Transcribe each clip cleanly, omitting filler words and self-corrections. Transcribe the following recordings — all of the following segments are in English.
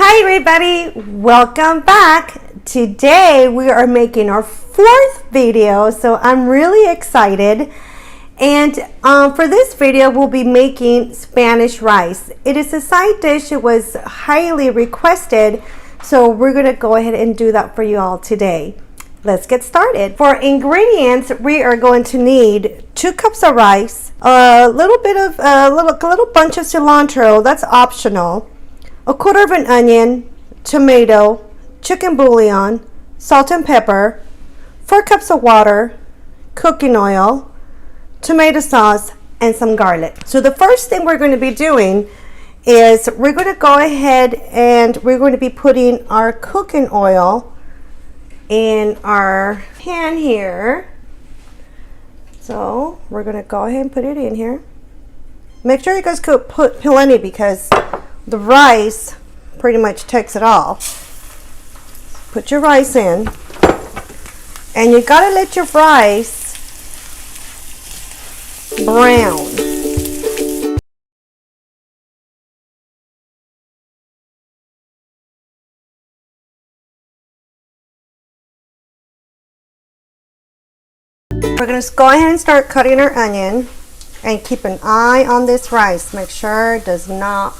Hi everybody, welcome back. Today we are making our fourth video, so I'm really excited. And for this video we'll be making Spanish rice. It is a side dish. It was highly requested, so we're gonna go ahead and do that for you all today. Let's get started. For ingredients, we are going to need 2 cups of rice, a little bunch of cilantro, that's optional, a quarter of an onion, tomato, chicken bouillon, salt and pepper, 4 cups of water, cooking oil, tomato sauce, and some garlic. So the first thing we're going to be doing is we're going to go ahead and we're going to be putting our cooking oil in our pan here. So we're going to go ahead and put it in here. Make sure you guys could put plenty because the rice pretty much takes it all. Put your rice in, and you gotta let your rice brown. We're gonna go ahead and start cutting our onion, and keep an eye on this rice. Make sure it does not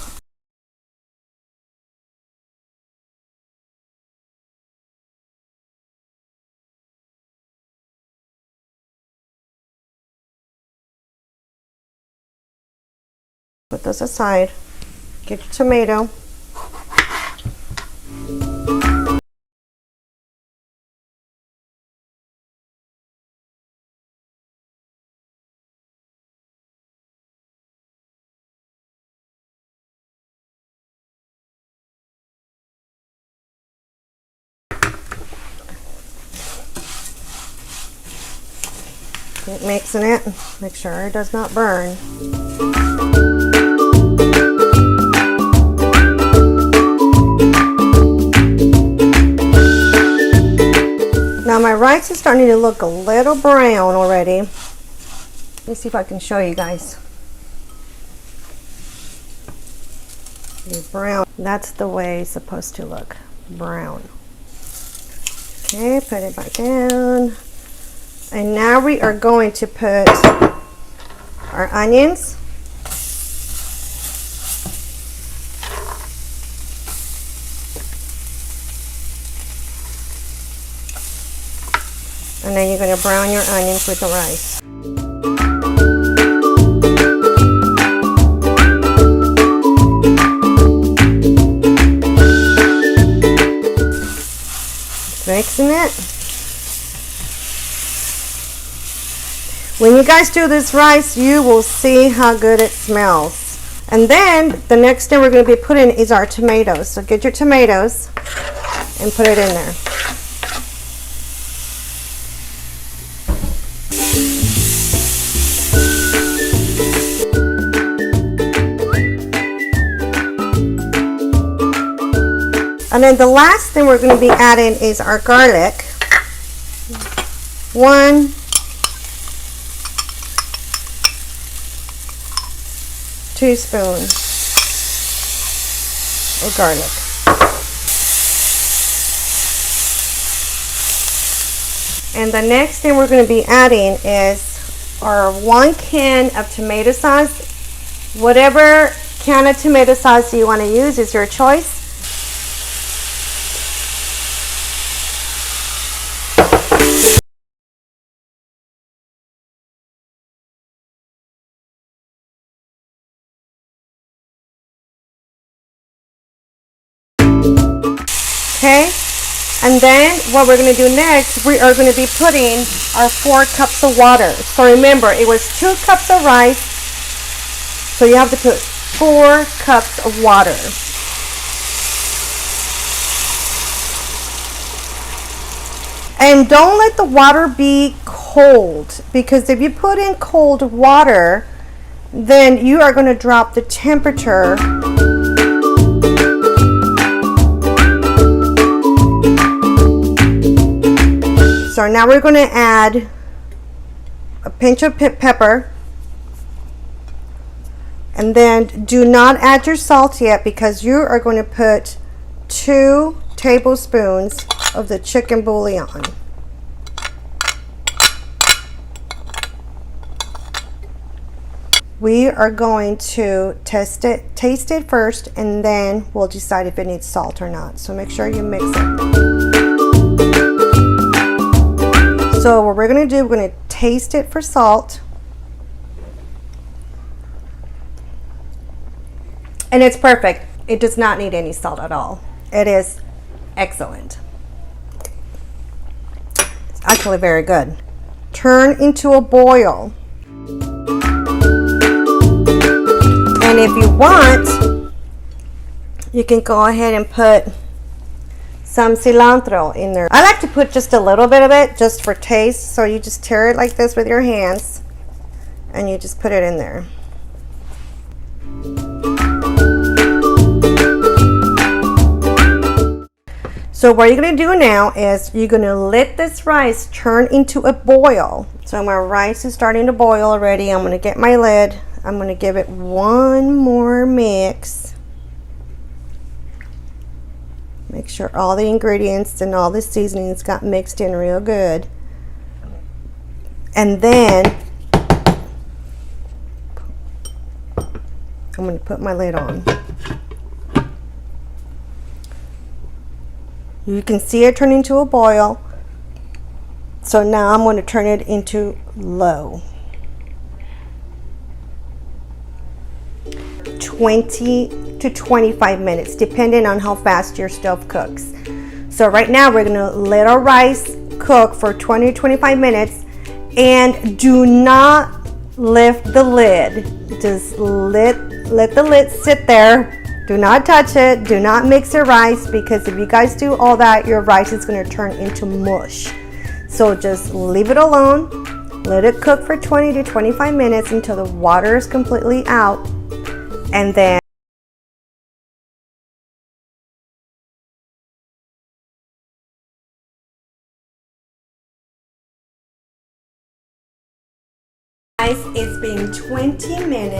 put those aside. Get your tomato. Keep mixing it. Make sure it does not burn. Now my rice is starting to look a little brown already. Let me see if I can show you guys. Brown. That's the way it's supposed to look. Brown. Okay, put it back down. And now we are going to put our onions. And then you're going to brown your onions with the rice. Mixing it. When you guys do this rice, you will see how good it smells. And then the next thing we're going to be putting is our tomatoes. So get your tomatoes and put it in there. And then the last thing we're going to be adding is our garlic. 1 teaspoon of garlic. And the next thing we're going to be adding is our 1 can of tomato sauce. Whatever can of tomato sauce you want to use is your choice. Okay, and then what we're going to do next, we are going to be putting our 4 cups of water. So remember, it was 2 cups of rice, so you have to put 4 cups of water. And don't let the water be cold, because if you put in cold water, then you are going to drop the temperature. So now we're going to add a pinch of pepper, and then do not add your salt yet because you are going to put 2 tablespoons of the chicken bouillon. We are going to taste it first, and then we'll decide if it needs salt or not. So make sure you mix it. So what we're gonna do, we're gonna taste it for salt. And it's perfect. It does not need any salt at all. It is excellent. It's actually very good. Turn into a boil. And if you want, you can go ahead and put some cilantro in there. I like to put just a little bit of it just for taste. So you just tear it like this with your hands and you just put it in there. So what you're gonna do now is you're gonna let this rice turn into a boil. So my rice is starting to boil already. I'm gonna get my lid. I'm gonna give it one more mix. Make sure all the ingredients and all the seasonings got mixed in real good. And then I'm gonna put my lid on. You can see it turn into a boil. So now I'm going to turn it into low. 20 to 25 minutes, depending on how fast your stove cooks. So right now we're going to let our rice cook for 20 to 25 minutes, and do not lift the lid. Just let the lid sit there. Do not touch it. Do not mix your rice, because if you guys do all that, your rice is going to turn into mush. So just leave it alone. Let it cook for 20 to 25 minutes until the water is completely out. And then rice is being 20 minutes.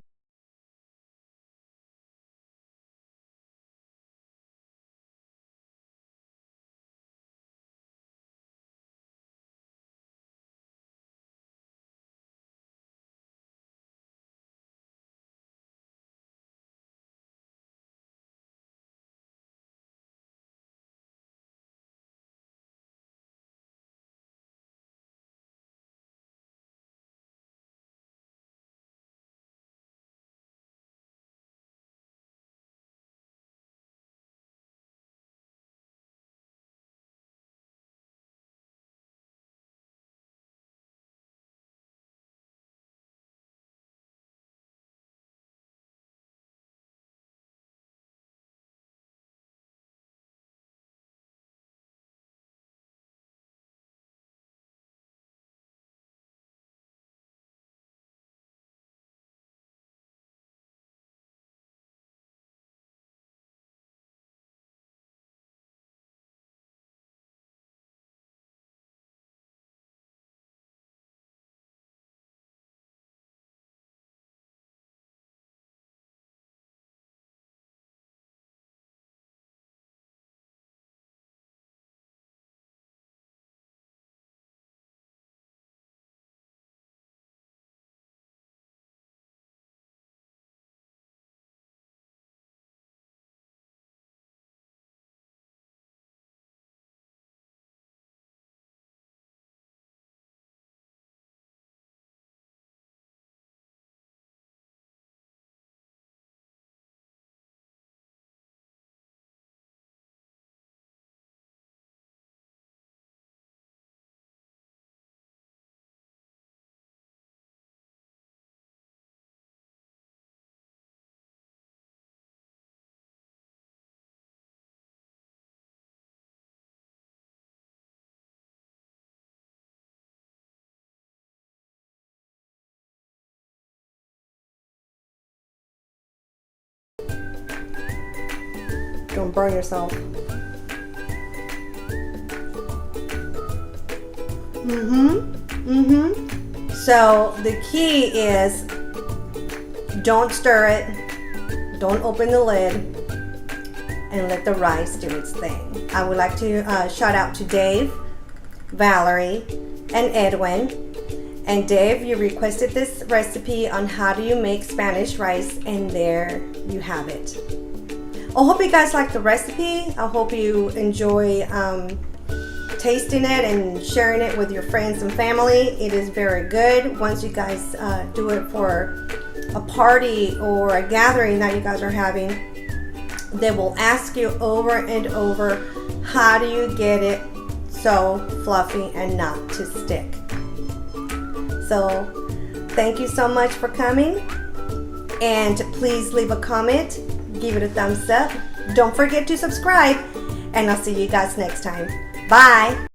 Don't burn yourself. So the key is don't stir it. Don't open the lid. and let the rice do its thing. I would like to shout out to Dave, Valerie, and Edwin. And Dave, you requested this recipe on how do you make Spanish rice, and there you have it. I hope you guys like the recipe. I hope you enjoy tasting it and sharing it with your friends and family. It is very good. Once you guys do it for a party or a gathering that you guys are having, they will ask you over and over, how do you get it so fluffy and not to stick? So thank you so much for coming, and please leave a comment, give it a thumbs up. Don't forget to subscribe, and I'll see you guys next time. Bye.